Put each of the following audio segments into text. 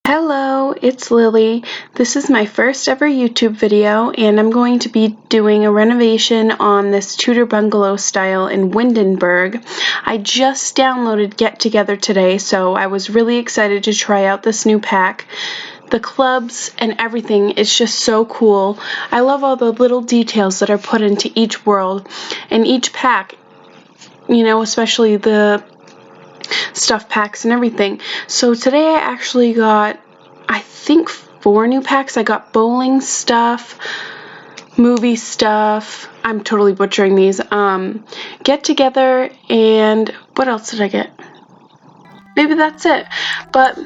Hello, it's Lily. This is my first ever YouTube video and I'm going to be doing a renovation on this Tudor bungalow style in Windenburg. I just downloaded Get Together today, so I was really excited to try out this new pack. The clubs and everything, it's just so cool. I love all the little details that are put into each world and each pack, especially the stuff packs and everything. So today I actually got, I think, 4 new packs. I got bowling stuff, movie stuff. I'm totally butchering these. Get Together, and what else did I get? Maybe that's it. But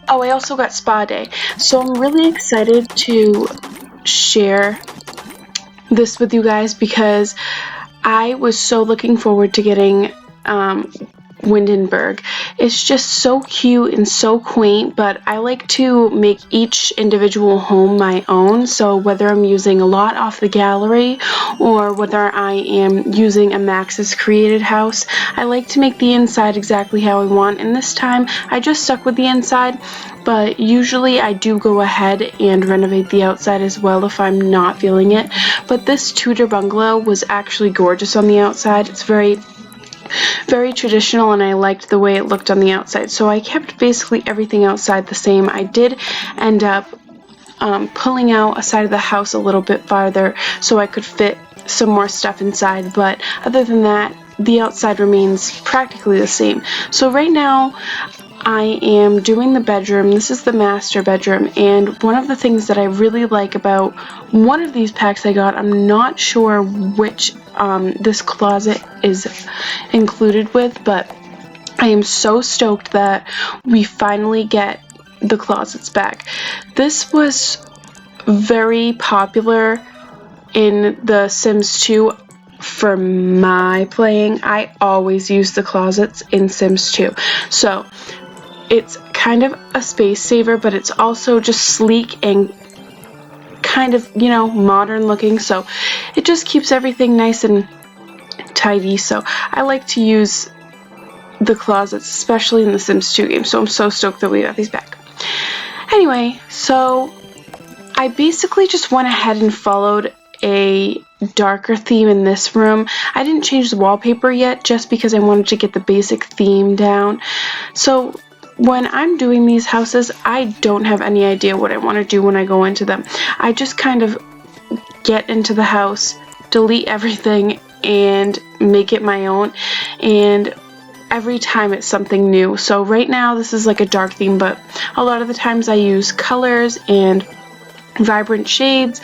oh, I also got Spa Day. So I'm really excited to share this with you guys because I was so looking forward to getting Windenburg. It's just so cute and so quaint, but I like to make each individual home my own. So whether I'm using a lot off the gallery or whether I am using a Max's created house, I like to make the inside exactly how I want. And this time I just stuck with the inside, but usually I do go ahead and renovate the outside as well if I'm not feeling it. But this Tudor bungalow was actually gorgeous on the outside. It's very traditional, and I liked the way it looked on the outside, so I kept basically everything outside the same. I did end up pulling out a side of the house a little bit farther so I could fit some more stuff inside, but other than that, the outside remains practically the same. So right now I am doing the bedroom. This is the master bedroom, and one of the things that I really like about one of these packs I got, I'm not sure which this closet is included with, but I am so stoked that we finally get the closets back. This was very popular in The Sims 2 for my playing. I always use the closets in Sims 2. So it's kind of a space saver, but it's also just sleek and kind of, modern looking. So it just keeps everything nice and tidy. So I like to use the closets, especially in the Sims 2 game. So I'm so stoked that we got these back. Anyway, so I basically just went ahead and followed a darker theme in this room. I didn't change the wallpaper yet just because I wanted to get the basic theme down. So when I'm doing these houses, I don't have any idea what I want to do when I go into them. I just kind of get into the house, delete everything, and make it my own. And every time it's something new. So right now this is like a dark theme, but a lot of the times I use colors and vibrant shades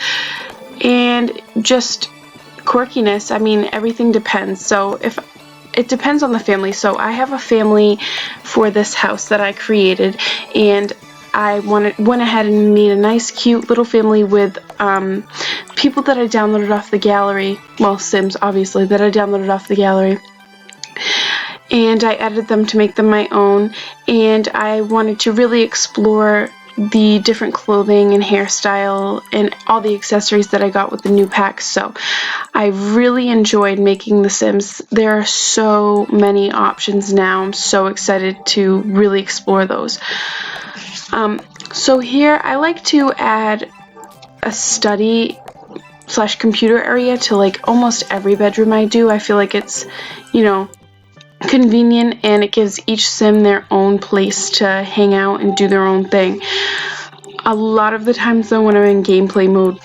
and just quirkiness. I mean, everything depends. So it depends on the family. So I have a family for this house that I created, and I went ahead and made a nice cute little family with people that I downloaded off the gallery, well, Sims obviously, that I downloaded off the gallery, and I edited them to make them my own, and I wanted to really explore the different clothing and hairstyle and all the accessories that I got with the new packs. So I really enjoyed making the Sims. There are so many options now. I'm so excited to really explore those. So here I like to add a study / computer area to like almost every bedroom I do. I feel like it's, convenient, and it gives each Sim their own place to hang out and do their own thing. A lot of the times though, when I'm in gameplay mode,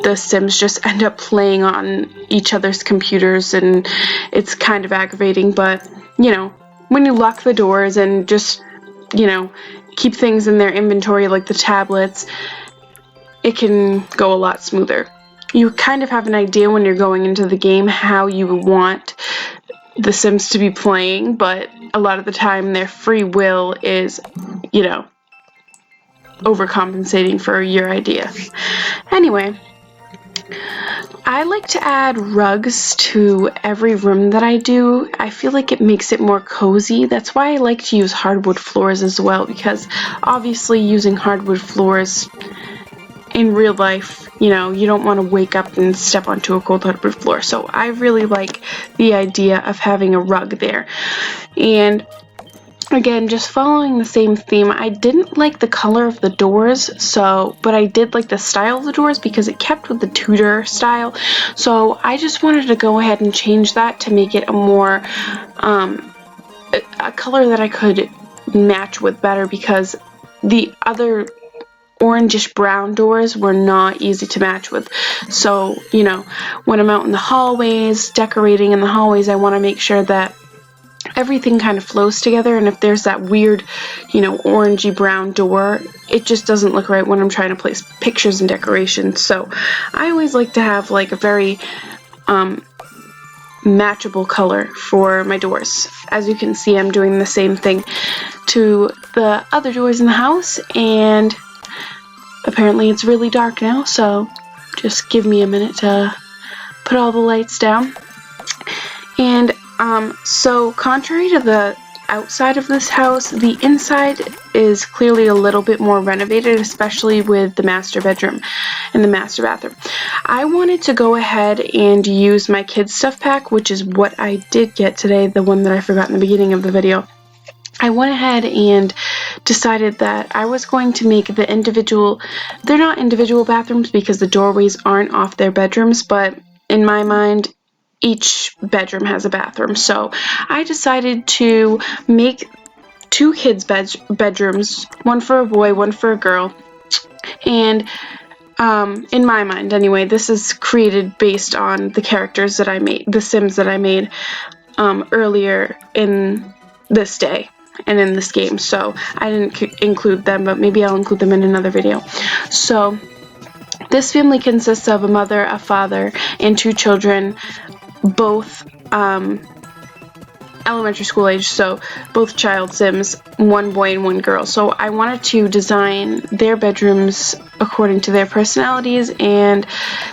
the Sims just end up playing on each other's computers, and it's kind of aggravating, but when you lock the doors and just keep things in their inventory like the tablets, it can go a lot smoother. You kind of have an idea when you're going into the game how you want the Sims to be playing, but a lot of the time their free will is, overcompensating for your idea. Anyway, I like to add rugs to every room that I do. I feel like it makes it more cozy. That's why I like to use hardwood floors as well, because obviously using hardwood floors in real life, you don't want to wake up and step onto a cold hardwood floor. So I really like the idea of having a rug there. And again, just following the same theme. I didn't like the color of the doors, but I did like the style of the doors because it kept with the Tudor style. So I just wanted to go ahead and change that to make it a more, a color that I could match with better, because the other orangish brown doors were not easy to match with. So, you know, when I'm out in the hallways, decorating in the hallways, I want to make sure that everything kind of flows together, and if there's that weird, you know, orangey brown door, it just doesn't look right when I'm trying to place pictures and decorations. So I always like to have like a very matchable color for my doors. As you can see, I'm doing the same thing to the other doors in the house, and apparently it's really dark now, so just give me a minute to put all the lights down. And so contrary to the outside of this house, the inside is clearly a little bit more renovated, especially with the master bedroom and the master bathroom. I wanted to go ahead and use my kids stuff pack, which is what I did get today, the one that I forgot in the beginning of the video. I went ahead and decided that I was going to make the individual, they're not individual bathrooms because the doorways aren't off their bedrooms, but in my mind, each bedroom has a bathroom. So I decided to make 2 kids' bedrooms, one for a boy, one for a girl. And in my mind anyway, this is created based on the characters that I made, the Sims that I made earlier in this day and in this game. So I didn't include them, but maybe I'll include them in another video. So this family consists of a mother, a father, and 2 children, both elementary school age, so both child Sims, 1 boy and 1 girl. So I wanted to design their bedrooms according to their personalities and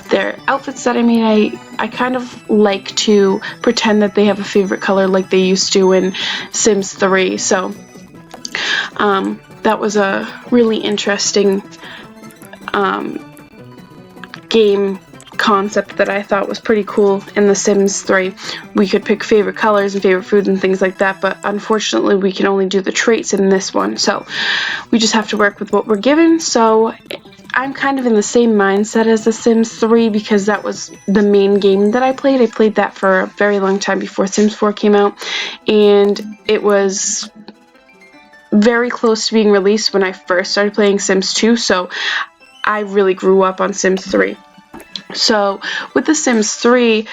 their outfits that I made. I kind of like to pretend that they have a favorite color like they used to in Sims 3. So that was a really interesting game concept that I thought was pretty cool in The Sims 3. We could pick favorite colors and favorite foods and things like that, but unfortunately we can only do the traits in this one, so we just have to work with what we're given. So I'm kind of in the same mindset as The Sims 3 because that was the main game that I played. I played that for a very long time before Sims 4 came out, and it was very close to being released when I first started playing Sims 2, so I really grew up on Sims 3. So with The Sims 3,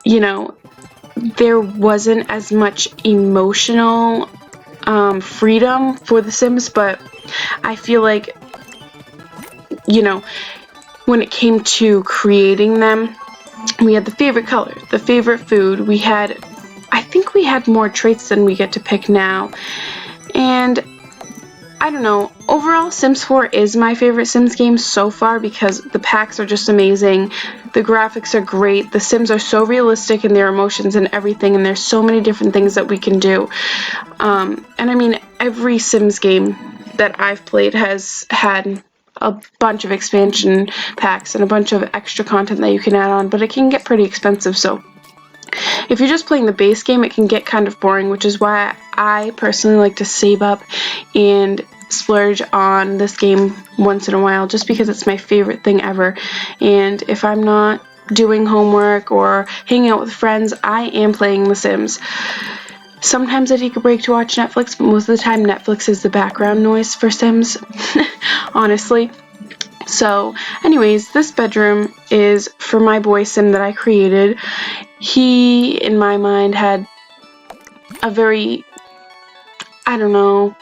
you know, there wasn't as much emotional freedom for The Sims, but I feel like, you know, when it came to creating them, we had the favorite color, the favorite food, I think we had more traits than we get to pick now, and I don't know, overall Sims 4 is my favorite Sims game so far because the packs are just amazing, the graphics are great, the Sims are so realistic in their emotions and everything, and there's so many different things that we can do. And I mean, every Sims game that I've played has had a bunch of expansion packs and a bunch of extra content that you can add on, but it can get pretty expensive, so if you're just playing the base game, it can get kind of boring, which is why I personally like to save up and splurge on this game once in a while, just because it's my favorite thing ever. And if I'm not doing homework or hanging out with friends, I am playing The Sims. Sometimes I take a break to watch Netflix, but most of the time Netflix is the background noise for Sims, honestly. So anyways, this bedroom is for my boy Sim that I created. He, in my mind, had a very, I don't know,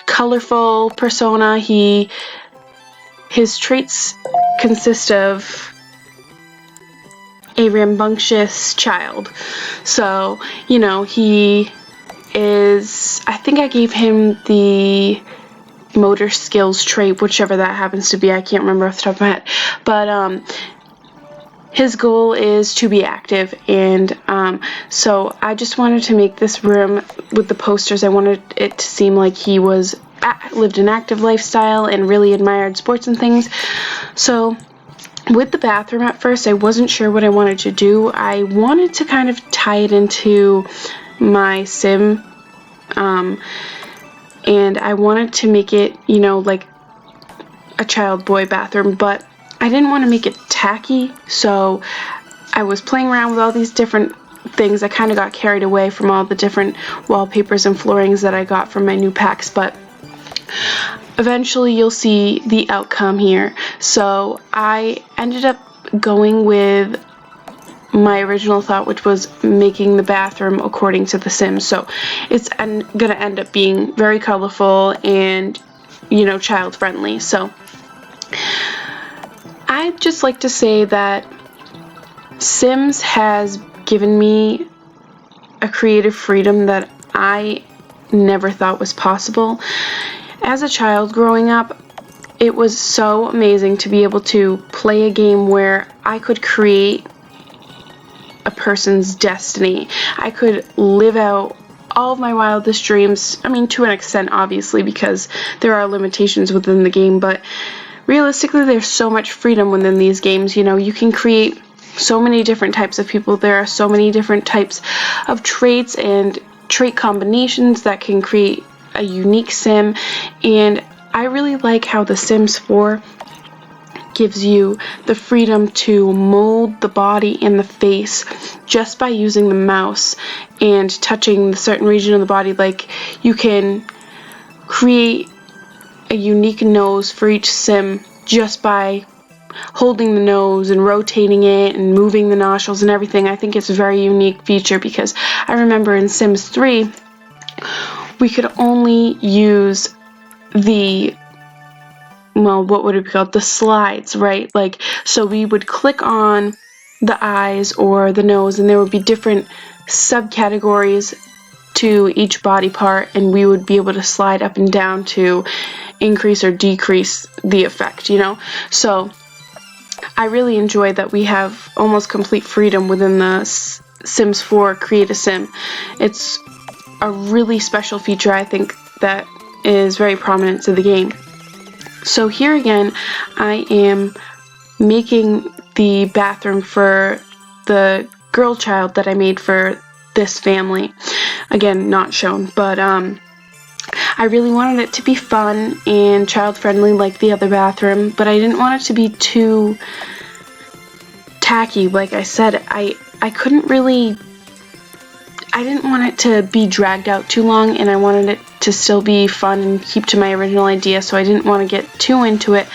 colorful persona. His traits consist of a rambunctious child. So, you know, he is, I think I gave him the motor skills trait, whichever that happens to be. I can't remember off the top of my head. But his goal is to be active, and so I just wanted to make this room with the posters. I wanted it to seem like he lived an active lifestyle and really admired sports and things. So with the bathroom at first, I wasn't sure what I wanted to do. I wanted to kind of tie it into my Sim And I wanted to make it, you know, like a child boy bathroom, but I didn't want to make it tacky, so I was playing around with all these different things. I kind of got carried away from all the different wallpapers and floorings that I got from my new packs, but eventually you'll see the outcome here. So I ended up going with my original thought, which was making the bathroom according to The Sims. So it's gonna end up being very colorful and, you know, child friendly. So I'd just like to say that Sims has given me a creative freedom that I never thought was possible. As a child growing up, it was so amazing to be able to play a game where I could create a person's destiny. I could live out all of my wildest dreams. I mean, to an extent, obviously, because there are limitations within the game, but realistically, there's so much freedom within these games. You know, you can create so many different types of people. There are so many different types of traits and trait combinations that can create a unique sim, and I really like how The Sims 4 gives you the freedom to mold the body and the face just by using the mouse and touching the certain region of the body. Like, you can create a unique nose for each sim just by holding the nose and rotating it and moving the nostrils and everything. I think it's a very unique feature because I remember in Sims 3 we could only use the, well, what would it be called? The slides, right? Like, so we would click on the eyes or the nose, and there would be different subcategories to each body part, and we would be able to slide up and down to increase or decrease the effect, you know? So I really enjoy that we have almost complete freedom within the Sims 4 Create a Sim. It's a really special feature, I think, that is very prominent to the game. So here again, I am making the bathroom for the girl child that I made for this family. Again, not shown, but I really wanted it to be fun and child friendly like the other bathroom, but I didn't want it to be too tacky. Like I said, I didn't want it to be dragged out too long, and I wanted it to still be fun and keep to my original idea, so I didn't want to get too into it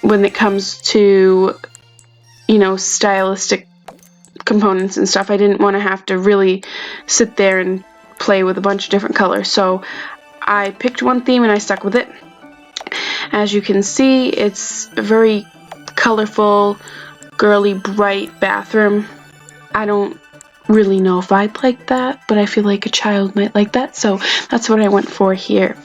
when it comes to, you know, stylistic components and stuff. I didn't want to have to really sit there and play with a bunch of different colors, so I picked one theme and I stuck with it. As you can see, it's a very colorful, girly, bright bathroom. I don't really know if I'd like that, but I feel like a child might like that, so that's what I went for here.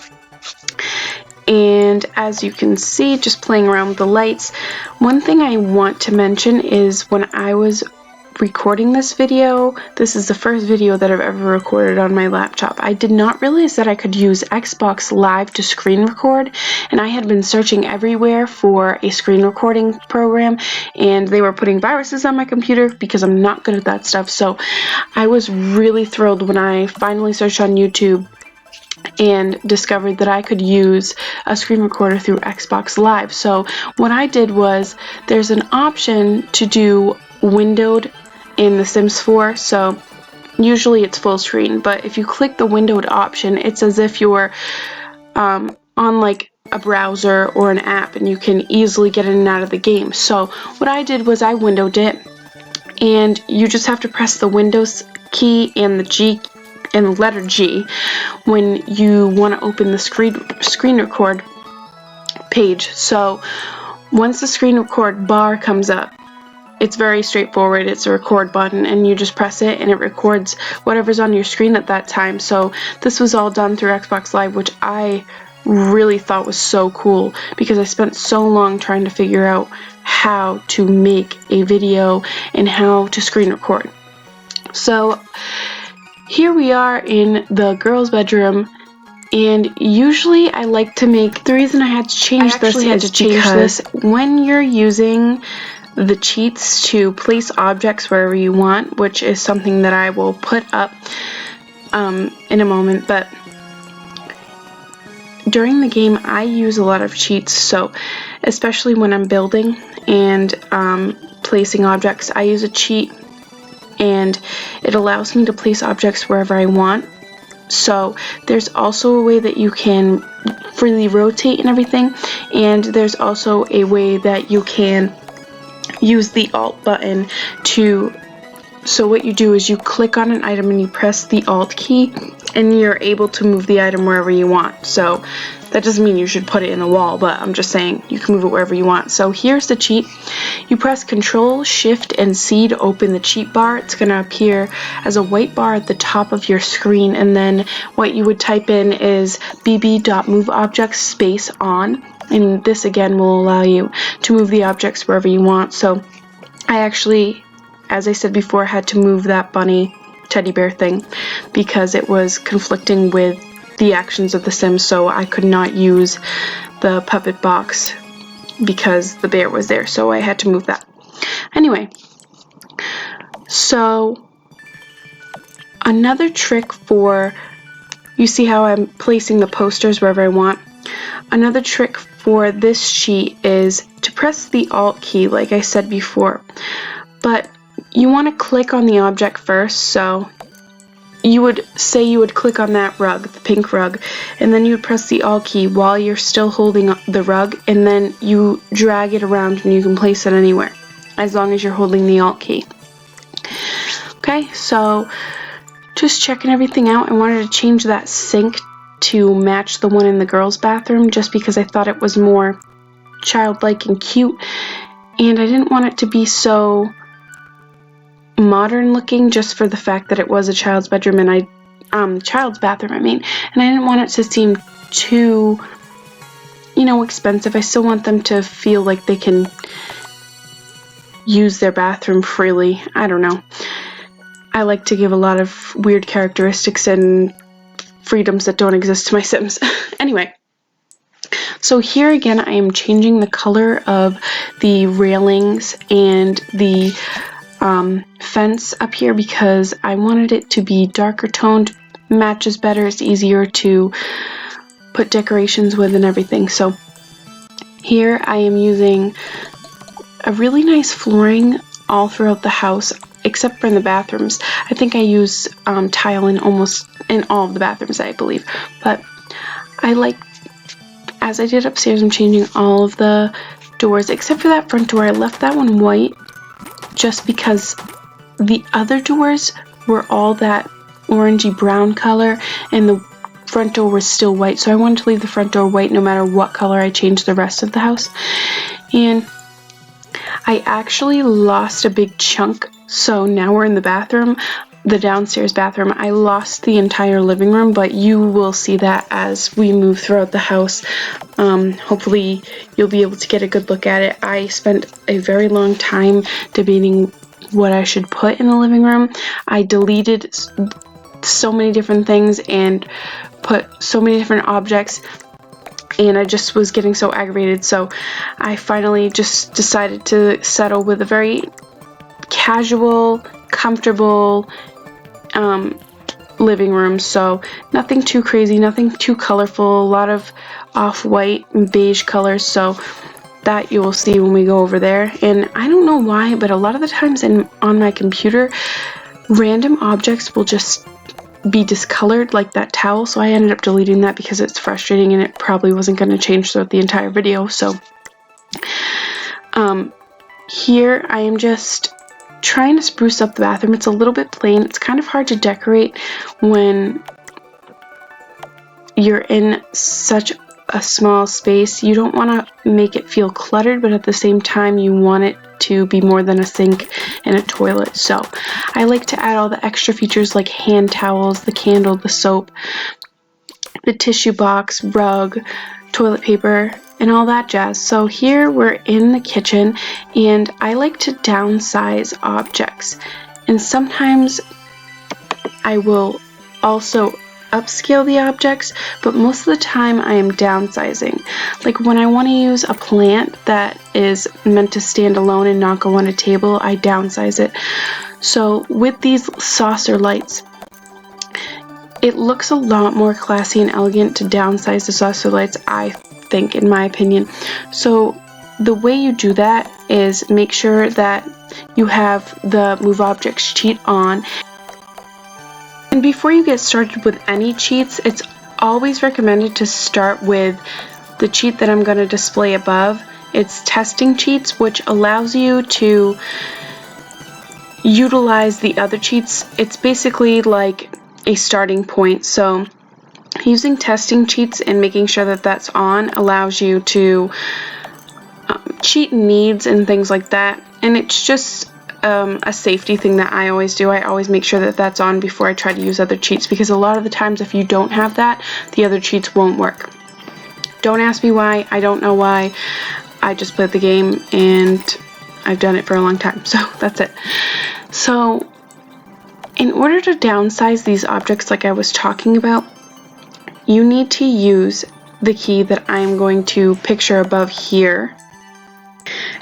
And as you can see, just playing around with the lights, one thing I want to mention is when I was recording this video, this is the first video that I've ever recorded on my laptop. I did not realize that I could use Xbox Live to screen record, and I had been searching everywhere for a screen recording program, and they were putting viruses on my computer because I'm not good at that stuff. So I was really thrilled when I finally searched on YouTube and discovered that I could use a screen recorder through Xbox Live. So what I did was, there's an option to do windowed in The Sims 4, so usually it's full screen, but if you click the windowed option, it's as if you're on like a browser or an app, and you can easily get in and out of the game. So what I did was I windowed it, and you just have to press the Windows key and the G and the letter G when you want to open the screen record page. So once the screen record bar comes up, it's very straightforward. It's a record button, and you just press it and it records whatever's on your screen at that time. So this was all done through Xbox Live, which I really thought was so cool because I spent so long trying to figure out how to make a video and how to screen record. So here we are in the girls' bedroom, and usually I like to make, the reason I had to change this is because when you're using the cheats to place objects wherever you want, which is something that I will put up in a moment, but during the game I use a lot of cheats, so especially when I'm building and placing objects, I use a cheat, and it allows me to place objects wherever I want. So there's also a way that you can freely rotate and everything, and there's also a way that you can use the Alt button to, so what you do is you click on an item and you press the Alt key and you're able to move the item wherever you want. So that doesn't mean you should put it in the wall, but I'm just saying you can move it wherever you want. So here's the cheat. You press Control, Shift, and C to open the cheat bar. It's going to appear as a white bar at the top of your screen, and then what you would type in is bb.moveObjects space on, and this again will allow you to move the objects wherever you want. So I actually, as I said before, had to move that bunny teddy bear thing because it was conflicting with the actions of the Sims, so I could not use the puppet box because the bear was there, so I had to move that. Anyway, so another trick for, you see how I'm placing the posters wherever I want? Another trick for this sheet is to press the Alt key like I said before, but you want to click on the object first. So you would click on that rug, the pink rug, and then you would press the Alt key while you're still holding the rug, and then you drag it around and you can place it anywhere as long as you're holding the Alt key. Okay, so just checking everything out. I wanted to change that sink to match the one in the girls' bathroom just because I thought it was more childlike and cute, and I didn't want it to be so modern looking just for the fact that it was a child's bedroom and child's bathroom, and I didn't want it to seem too, expensive. I still want them to feel like they can use their bathroom freely. I don't know. I like to give a lot of weird characteristics and freedoms that don't exist to my Sims. Anyway, so here again I am changing the color of the railings and the fence up here because I wanted it to be darker toned, matches better, it's easier to put decorations with and everything. So here I am using a really nice flooring all throughout the house except for in the bathrooms. I think I use tile in almost in all of the bathrooms, I believe, but I like, as I did upstairs, I'm changing all of the doors except for that front door. I left that one white just because the other doors were all that orangey brown color and the front door was still white, so I wanted to leave the front door white no matter what color I changed the rest of the house. And I actually lost a big chunk, so now we're in the bathroom, the downstairs bathroom. I lost the entire living room, but you will see that as we move throughout the house. Hopefully you'll be able to get a good look at it. I spent a very long time debating what I should put in the living room. I deleted so many different things and put so many different objects, and I just was getting so aggravated, so I finally just decided to settle with a very casual, comfortable living room. So nothing too crazy, nothing too colorful, a lot of off-white and beige colors, so that you will see when we go over there. And I don't know why, but a lot of the times on my computer, random objects will just be discolored, like that towel, so I ended up deleting that because it's frustrating and it probably wasn't going to change throughout the entire video. So here I am just trying to spruce up the bathroom. It's a little bit plain. It's kind of hard to decorate when you're in such a small space. You don't want to make it feel cluttered, but at the same time you want it to be more than a sink and a toilet. So I like to add all the extra features like hand towels, the candle, the soap, the tissue box, rug, toilet paper, and all that jazz. So here we're in the kitchen, and I like to downsize objects, and sometimes I will also upscale the objects, but most of the time I am downsizing. Like when I want to use a plant that is meant to stand alone and not go on a table, I downsize it. So with these saucer lights, it looks a lot more classy and elegant to downsize the saucer lights, I think, in my opinion. So the way you do that is make sure that you have the Move Objects cheat on. And before you get started with any cheats, it's always recommended to start with the cheat that I'm going to display above. It's testing cheats, which allows you to utilize the other cheats. It's basically like a starting point. So using testing cheats and making sure that that's on allows you to cheat needs and things like that. And it's just a safety thing that I always do. I always make sure that that's on before I try to use other cheats, because a lot of the times if you don't have that, the other cheats won't work. Don't ask me why. I don't know why. I just played the game and I've done it for a long time, so that's it. So in order to downsize these objects like I was talking about, you need to use the key that I'm going to picture above here.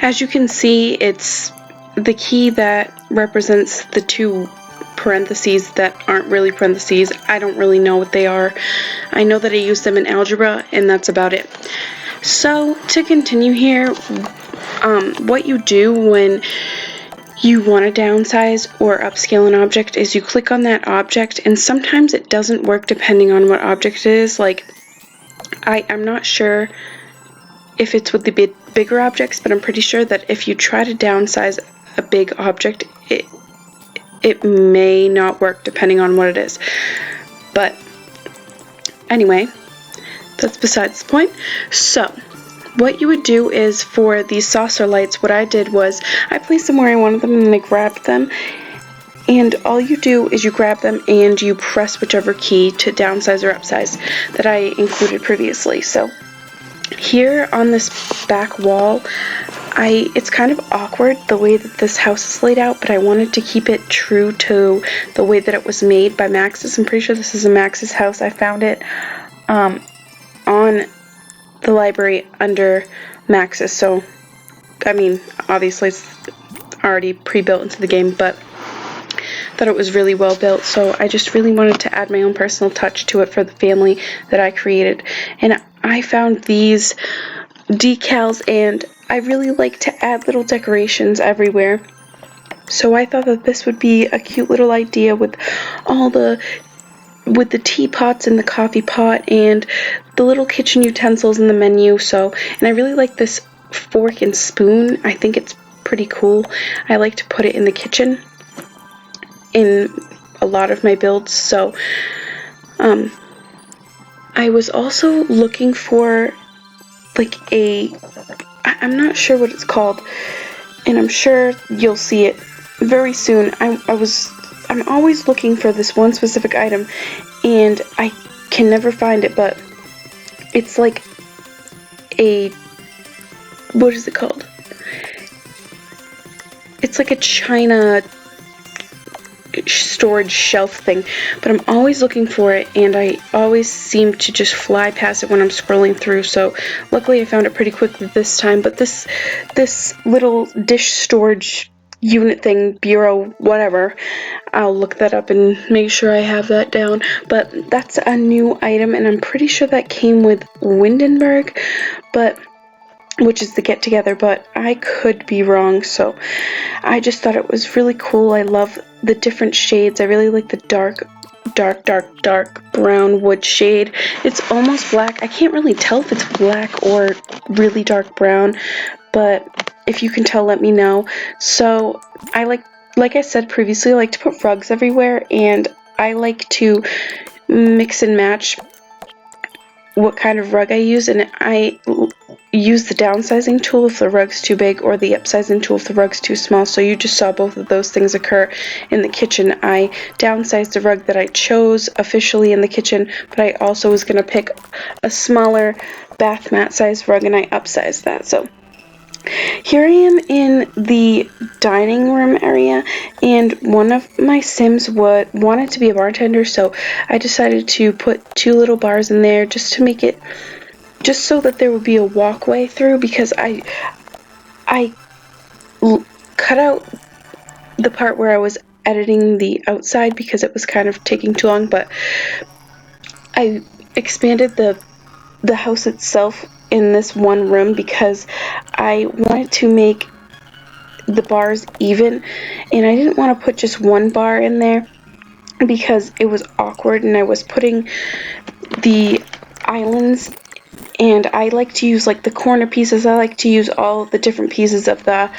As you can see, it's the key that represents the two parentheses that aren't really parentheses. I don't really know what they are. I know that I use them in algebra, and that's about it. So to continue here, what you do when you want to downsize or upscale an object is you click on that object, and sometimes it doesn't work depending on what object it is. Like, I'm not sure if it's with the bigger objects, but I'm pretty sure that if you try to downsize a big object, it may not work depending on what it is. But anyway, that's besides the point. So what you would do is, for these saucer lights, what I did was I placed them where I wanted them and I grabbed them, and all you do is you grab them and you press whichever key to downsize or upsize that I included previously. So here on this back wall, it's kind of awkward the way that this house is laid out, but I wanted to keep it true to the way that it was made by Max's. I'm pretty sure this is a Max's house. I found it on the library under Max's, so I mean, obviously it's already pre-built into the game, but thought it was really well built, so I just really wanted to add my own personal touch to it for the family that I created. And I found these decals, and I really like to add little decorations everywhere, so I thought that this would be a cute little idea with the teapots and the coffee pot and the little kitchen utensils in the menu. So, and I really like this fork and spoon. I think it's pretty cool. I like to put it in the kitchen in a lot of my builds. So I was also looking for like I'm not sure what it's called, and I'm sure you'll see it very soon. I'm always looking for this one specific item, and I can never find it, but it's like what is it called? It's like a china storage shelf thing, but I'm always looking for it, and I always seem to just fly past it when I'm scrolling through. So luckily I found it pretty quickly this time. But this little dish storage unit thing, bureau, whatever, I'll look that up and make sure I have that down. But that's a new item, and I'm pretty sure that came with Windenburg, which is the get together, but I could be wrong. So I just thought it was really cool. I love the different shades. I really like the dark brown wood shade. It's almost black. I can't really tell if it's black or really dark brown, but if you can tell, let me know. So I like I said previously, I like to put rugs everywhere, and I like to mix and match what kind of rug I use, and I use the downsizing tool if the rug's too big, or the upsizing tool if the rug's too small. So you just saw both of those things occur in the kitchen. I downsized the rug that I chose officially in the kitchen, but I also was going to pick a smaller bath mat size rug, and I upsized that. So here I am in the dining room area, and one of my Sims wanted to be a bartender, so I decided to put 2 little bars in there just to make it, just so that there would be a walkway through, because I cut out the part where I was editing the outside because it was kind of taking too long, but I expanded the house itself in this one room because I wanted to make the bars even, and I didn't want to put just one bar in there because it was awkward, and I was putting the islands, and I like to use like the corner pieces. I like to use all the different pieces of the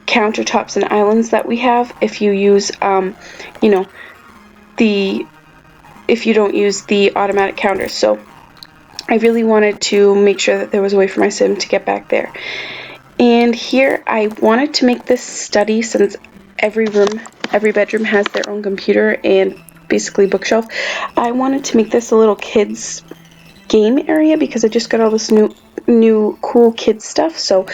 countertops and islands that we have if you use you know, if you don't use the automatic counters. So I really wanted to make sure that there was a way for my sim to get back there. And here I wanted to make this study, since every bedroom has their own computer and basically bookshelf. I wanted to make this a little kids game area because I just got all this new cool kids stuff. So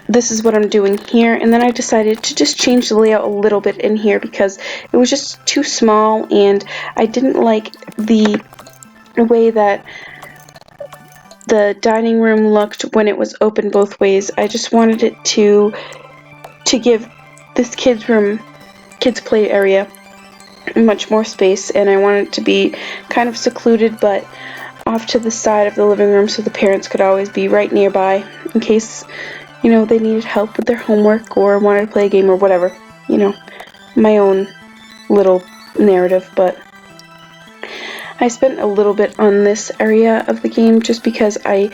this is what I'm doing here, and then I decided to just change the layout a little bit in here because it was just too small, and I didn't like the way that the dining room looked when it was open both ways. I just wanted it to give this kids play area much more space, and I wanted it to be kind of secluded but off to the side of the living room so the parents could always be right nearby in case, you know, they needed help with their homework or wanted to play a game or whatever. You know, my own little narrative. But I spent a little bit on this area of the game just because I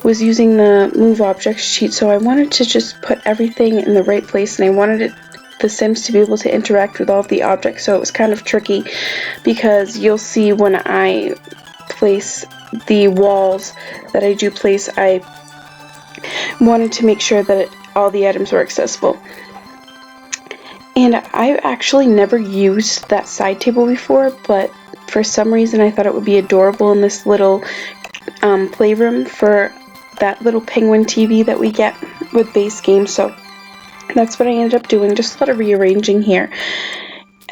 was using the move objects sheet, so I wanted to just put everything in the right place, and I wanted the Sims to be able to interact with all of the objects, so it was kind of tricky because you'll see when I place the walls that I do place, I wanted to make sure that all the items were accessible. And I've actually never used that side table before, but for some reason I thought it would be adorable in this little playroom for that little penguin TV that we get with base games, so that's what I ended up doing, just a lot of rearranging here.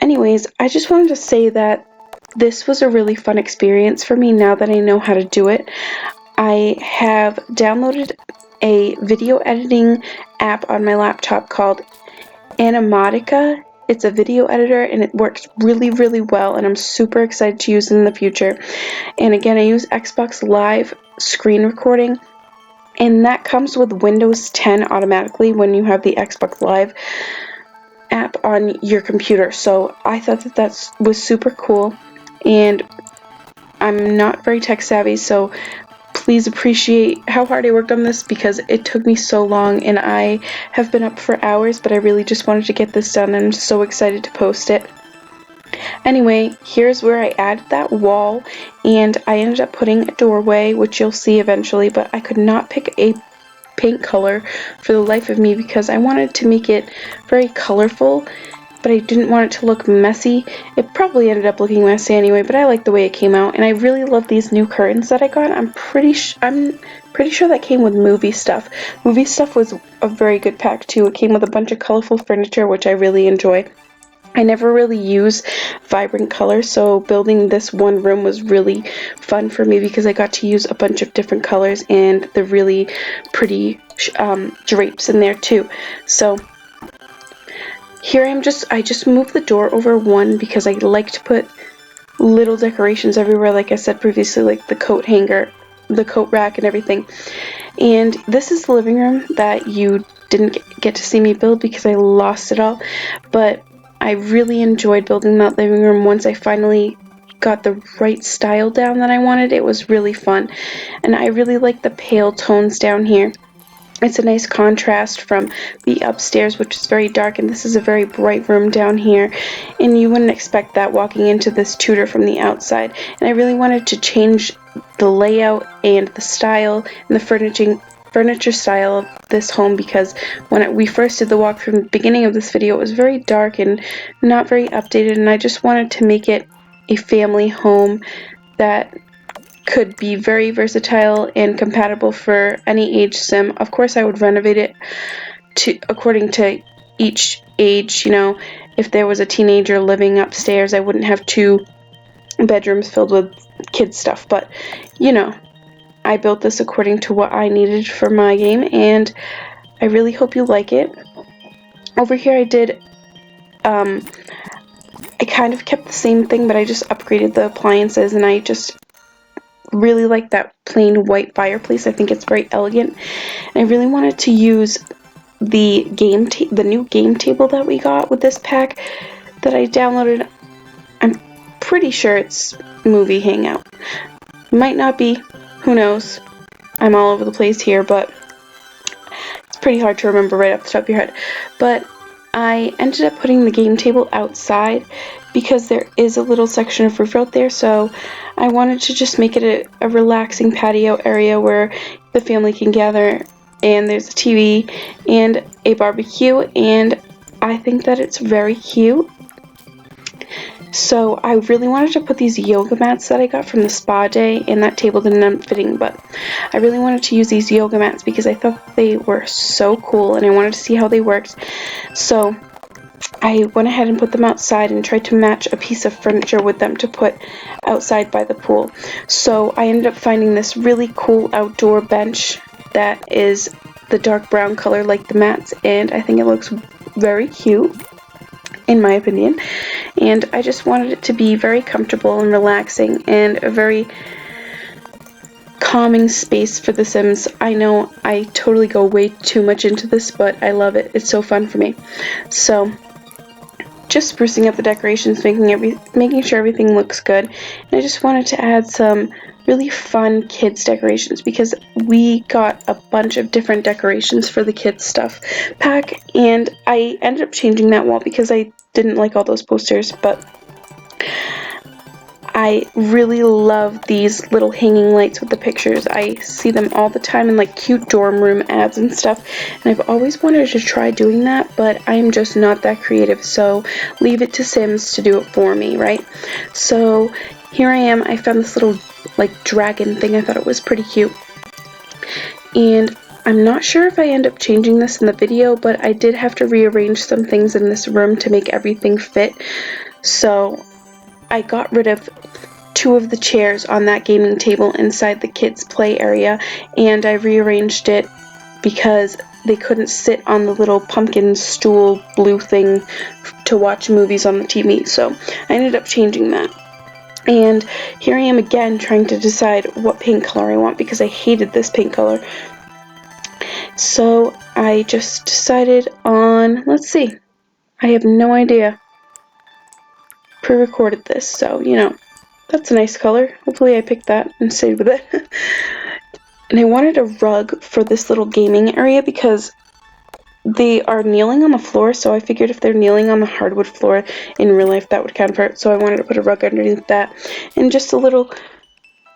Anyways, I just wanted to say that this was a really fun experience for me now that I know how to do it. I have downloaded a video editing app on my laptop called Animatica. It's a video editor and it works really, really well, and I'm super excited to use it in the future. And again, I use Xbox Live screen recording, and that comes with Windows 10 automatically when you have the Xbox Live app on your computer. So I thought that was super cool, and I'm not very tech savvy, so please appreciate how hard I worked on this because it took me so long, and I have been up for hours, but I really just wanted to get this done, and I'm so excited to post it. Anyway, here's where I added that wall, and I ended up putting a doorway, which you'll see eventually, but I could not pick a paint color for the life of me because I wanted to make it very colorful, but I didn't want it to look messy. It probably ended up looking messy anyway, but I like the way it came out, and I really love these new curtains that I got. I'm pretty sure that came with Movie Stuff. Movie Stuff was a very good pack too. It came with a bunch of colorful furniture, which I really enjoy. I never really use vibrant colors, so building this one room was really fun for me because I got to use a bunch of different colors and the really pretty drapes in there too. So here I just moved the door over one because I like to put little decorations everywhere, like I said previously, like the coat hanger, the coat rack, and everything. And this is the living room that you didn't get to see me build because I lost it all, but I really enjoyed building that living room once I finally got the right style down that I wanted. It was really fun, and I really like the pale tones down here. It's a nice contrast from the upstairs, which is very dark, and this is a very bright room down here, and you wouldn't expect that walking into this Tudor from the outside. And I really wanted to change the layout and the style and the furniture style of this home because when we first did the walk from the beginning of this video, it was very dark and not very updated, and I just wanted to make it a family home that could be very versatile and compatible for any age sim. Of course, I would renovate it according to each age. You know, if there was a teenager living upstairs, I wouldn't have 2 bedrooms filled with kids stuff, but you know, I built this according to what I needed for my game, and I really hope you like it. Over here I did I kind of kept the same thing, but I just upgraded the appliances, and I just really like that plain white fireplace. I think it's very elegant. And I really wanted to use the new game table that we got with this pack that I downloaded. I'm pretty sure it's Movie Hangout. Might not be. Who knows? I'm all over the place here, but it's pretty hard to remember right off the top of your head. But I ended up putting the game table outside because there is a little section of roof out there, so I wanted to just make it a relaxing patio area where the family can gather, and there's a TV and a barbecue, and I think that it's very cute. So I really wanted to put these yoga mats that I got from the spa day, and that table didn't end up fitting, but I really wanted to use these yoga mats because I thought they were so cool and I wanted to see how they worked. So I went ahead and put them outside and tried to match a piece of furniture with them to put outside by the pool. So I ended up finding this really cool outdoor bench that is the dark brown color like the mats, and I think it looks very cute, in my opinion. And I just wanted it to be very comfortable and relaxing and a very calming space for The Sims. I know I totally go way too much into this, but I love it. It's so fun for me. So just sprucing up the decorations, making sure everything looks good. And I just wanted to add some really fun kids decorations because we got a bunch of different decorations for the kids stuff pack, and I ended up changing that wall because I didn't like all those posters, but I really love these little hanging lights with the pictures. I see them all the time in like cute dorm room ads and stuff, and I've always wanted to try doing that, but I am just not that creative, so leave it to Sims to do it for me, right? So here I am. I found this little like dragon thing. I thought it was pretty cute, and I'm not sure if I end up changing this in the video, but I did have to rearrange some things in this room to make everything fit. So I got rid of 2 of the chairs on that gaming table inside the kids' play area, and I rearranged it because they couldn't sit on the little pumpkin stool blue thing to watch movies on the TV. So I ended up changing that. And here I am again trying to decide what paint color I want because I hated this paint color. So I just decided on, let's see, I have no idea. Pre-recorded this, so you know, that's a nice color. Hopefully I picked that and stayed with it. And I wanted a rug for this little gaming area because they are kneeling on the floor, so I figured if they're kneeling on the hardwood floor in real life that would kind of hurt, so I wanted to put a rug underneath that. And just a little,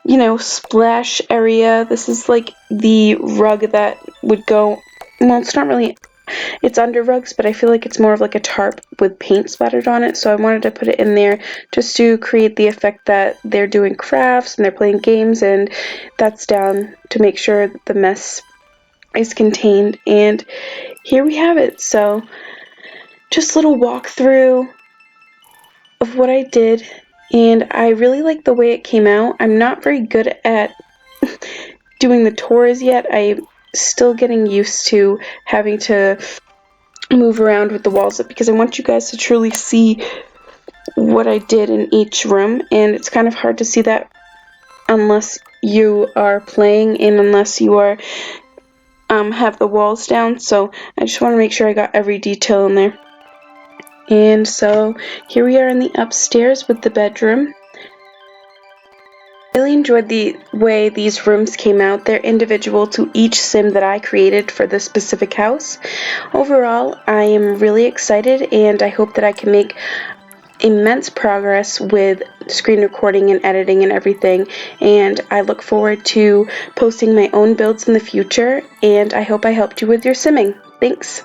you know, splash area. This is like the rug that would go, well, it's not really, it's under rugs, but I feel like it's more of like a tarp with paint splattered on it, so I wanted to put it in there just to create the effect that they're doing crafts and they're playing games, and that's down to make sure that the mess is contained. And here we have it. So just a little walkthrough of what I did, and I really like the way it came out. I'm not very good at doing the tours yet. I'm still getting used to having to move around with the walls up because I want you guys to truly see what I did in each room, and it's kind of hard to see that unless you are playing and unless you are have the walls down. So I just want to make sure I got every detail in there. And so here we are in the upstairs with the bedroom. I really enjoyed the way these rooms came out. They're individual to each sim that I created for this specific house. Overall, I am really excited, and I hope that I can make immense progress with screen recording and editing and everything, and I look forward to posting my own builds in the future, and I hope I helped you with your simming. Thanks!